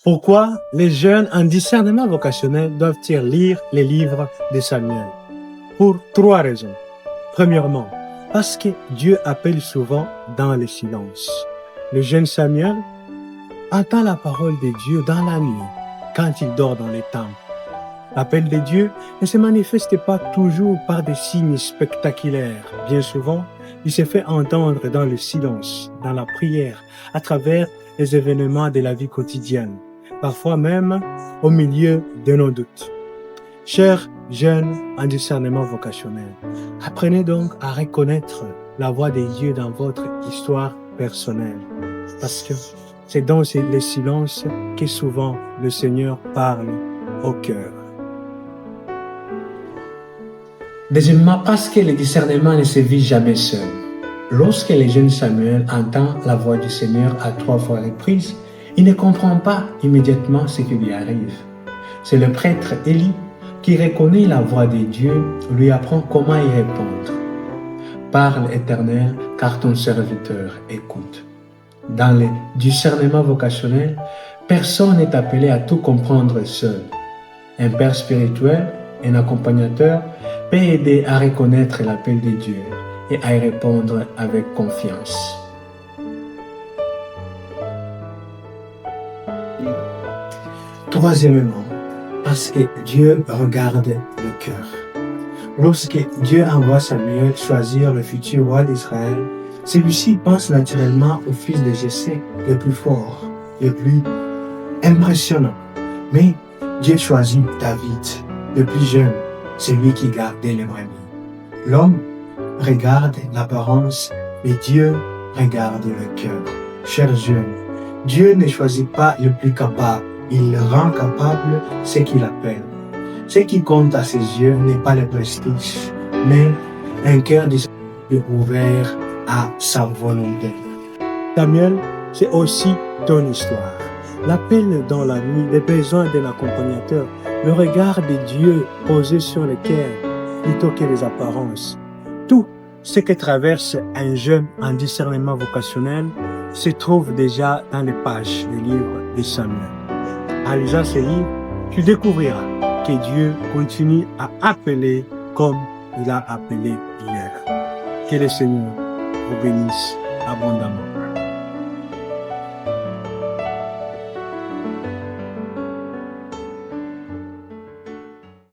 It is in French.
Pourquoi les jeunes en discernement vocationnel doivent-ils lire les livres de Samuel? Pour 3 raisons. Premièrement, parce que Dieu appelle souvent dans le silence. Le jeune Samuel entend la parole de Dieu dans la nuit, quand il dort dans les temples. L'appel de Dieu ne se manifeste pas toujours par des signes spectaculaires. Bien souvent, il se fait entendre dans le silence, dans la prière, à travers les événements de la vie quotidienne, parfois même au milieu de nos doutes. Chers jeunes en discernement vocationnel, apprenez donc à reconnaître la voix de Dieu dans votre histoire personnelle, parce que c'est dans le silence que souvent le Seigneur parle au cœur. Deuxièmement, parce que le discernement ne se vit jamais seul. Lorsque le jeune Samuel entend la voix du Seigneur à 3 fois reprises, il ne comprend pas immédiatement ce qui lui arrive. C'est le prêtre Élie qui reconnaît la voix de Dieu, lui apprend comment y répondre. Parle, Éternel, car ton serviteur écoute. Dans le discernement vocationnel, personne n'est appelé à tout comprendre seul. Un père spirituel, un accompagnateur, peut aider à reconnaître l'appel de Dieu et à y répondre avec confiance. Troisièmement, parce que Dieu regarde le cœur. Lorsque Dieu envoie Samuel choisir le futur roi d'Israël, celui-ci pense naturellement au fils de Jessé, le plus fort, le plus impressionnant. Mais Dieu choisit David, le plus jeune, celui qui gardait les brebis. L'homme regarde l'apparence, mais Dieu regarde le cœur. Chers jeunes, Dieu ne choisit pas le plus capable, il rend capable ce qu'il appelle. Ce qui compte à ses yeux n'est pas le prestige, mais un cœur ouvert à sa volonté. Samuel, c'est aussi ton histoire. L'appel dans la nuit, les besoins d'un accompagnateur, le regard de Dieu posé sur le cœur plutôt que les apparences. Tout ce que traverse un jeune en discernement vocationnel se trouve déjà dans les pages du livre de Samuel. En lisant ce livre, tu découvriras que Dieu continue à appeler comme il a appelé hier. Que le Seigneur vous bénisse abondamment.